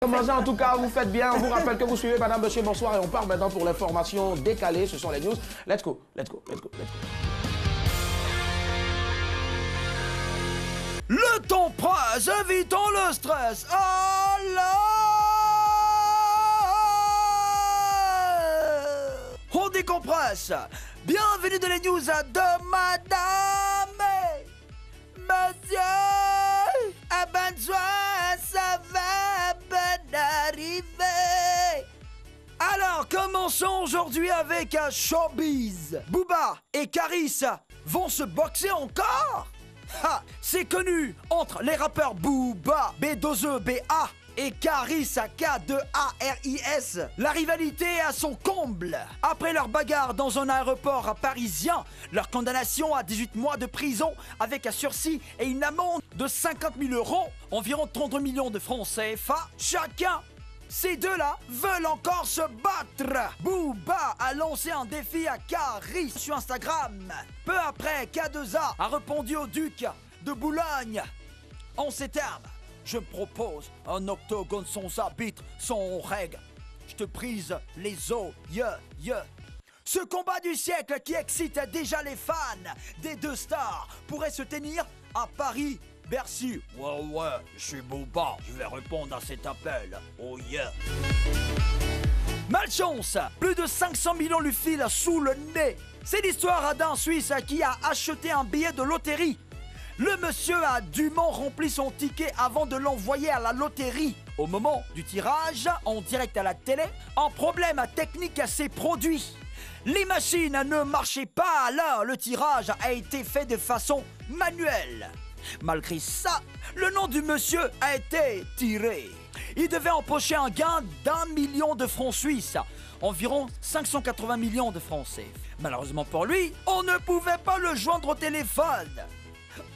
Commencez en tout cas, vous faites bien. On vous rappelle que vous suivez Madame, Monsieur, bonsoir. Et on part maintenant pour l'information décalée. Ce sont les news. Let's go, let's go, let's go, let's go. Le temps presse, évitons le stress. On décompresse. Bienvenue dans les news de Madame. Monsieur, abonne-toi, ça va bien arriver. Alors, commençons aujourd'hui avec un showbiz. Booba et Karis vont se boxer encore? Ha, c'est connu entre les rappeurs Booba, B2E, BA et Karis, K2ARIS. La rivalité est à son comble. Après leur bagarre dans un aéroport parisien, leur condamnation à 18 mois de prison avec un sursis et une amende de 50 000 €, environ 30 millions de francs CFA, chacun. Ces deux-là veulent encore se battre. Booba a lancé un défi à Karis sur Instagram. Peu après, K2A a répondu au duc de Boulogne en ces termes. Je me propose un octogone sans arbitre, sans règles. Je te brise les os, Ce combat du siècle qui excite déjà les fans des deux stars pourrait se tenir à Paris. Bercy, ouais, je suis Booba, je vais répondre à cet appel, oh yeah. Malchance, plus de 500 millions lui filent sous le nez. C'est l'histoire d'un Suisse qui a acheté un billet de loterie. Le monsieur a dûment rempli son ticket avant de l'envoyer à la loterie. Au moment du tirage, en direct à la télé, un problème technique s'est produit. Les machines ne marchaient pas, alors le tirage a été fait de façon manuelle. Malgré ça, le nom du monsieur a été tiré. Il devait empocher un gain d'1 million de francs suisses, environ 580 millions de francs CFA. Malheureusement pour lui, on ne pouvait pas le joindre au téléphone.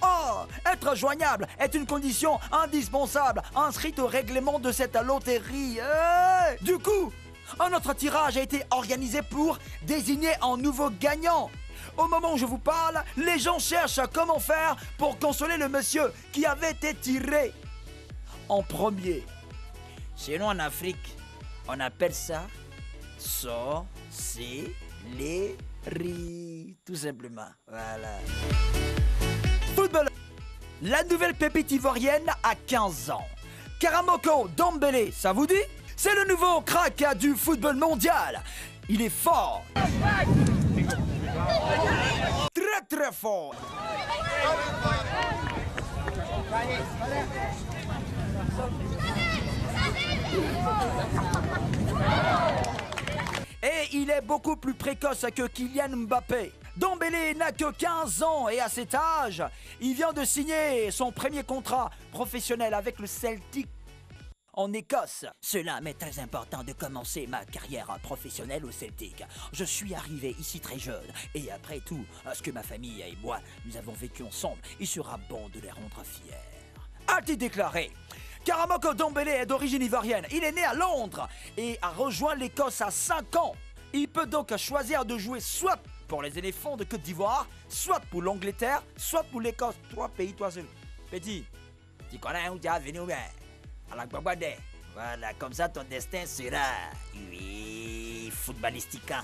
Oh, être joignable est une condition indispensable inscrite au règlement de cette loterie. Du coup, un autre tirage a été organisé pour désigner un nouveau gagnant. Au moment où je vous parle, les gens cherchent comment faire pour consoler le monsieur qui avait été tiré en premier. Chez nous en Afrique, on appelle ça sorcellerie, tout simplement. Voilà. Football. La nouvelle pépite ivoirienne a 15 ans. Karamoko Dembélé, ça vous dit? C'est le nouveau crack du football mondial. Il est fort. Très fort. Et il est beaucoup plus précoce que Kylian Mbappé. Dembélé n'a que 15 ans et à cet âge, il vient de signer son premier contrat professionnel avec le Celtic en Écosse. Cela m'est très important de commencer ma carrière professionnelle au Celtic. Je suis arrivé ici très jeune et après tout, ce que ma famille et moi, nous avons vécu ensemble, il sera bon de les rendre fiers. A-t-il déclaré? Karamoko Dembélé est d'origine ivoirienne. Il est né à Londres et a rejoint l'Écosse à 5 ans. Il peut donc choisir de jouer soit pour les éléphants de Côte d'Ivoire, soit pour l'Angleterre, soit pour l'Écosse. 3 pays, toi seul. Petit, tu connais où tu es venu bien? À la Gbagwade. Voilà, comme ça ton destin sera, oui, footballistica.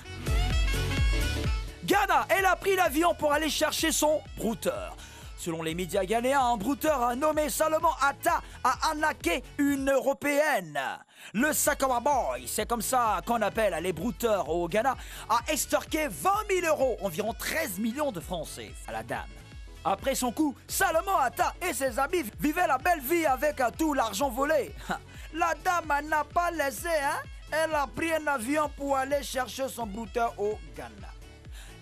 Ghana, elle a pris l'avion pour aller chercher son brouteur. Selon les médias ghanéens, un brouteur nommé Salomon Atta a arnaqué une Européenne. Le Sakawa Boy, c'est comme ça qu'on appelle les brouteurs au Ghana, a extorqué 20 000 €, environ 13 millions de francs CFA, à la dame. Après son coup, Salomon Atta et ses amis vivaient la belle vie avec tout l'argent volé. La dame n'a pas laissé, elle a pris un avion pour aller chercher son brouteur au Ghana.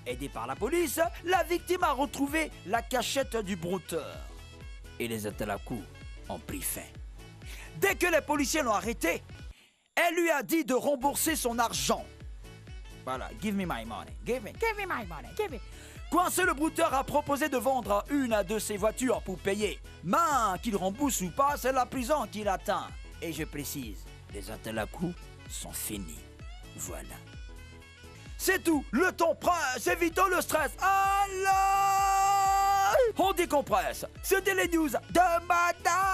Aidée par la police, la victime a retrouvé la cachette du brouteur. Et les Atalakou ont pris fin. Dès que les policiers l'ont arrêté, elle lui a dit de rembourser son argent. Voilà, give me my money, give me my money, give me. Coincé, le brouteur a proposé de vendre une de ses voitures pour payer. Mais qu'il rembourse ou pas, c'est la prison qui l'attend. Et je précise, les Atalakou sont finis. Voilà. C'est tout, le temps presse, évitons le stress. Alors, on décompresse. C'était les news de Madame.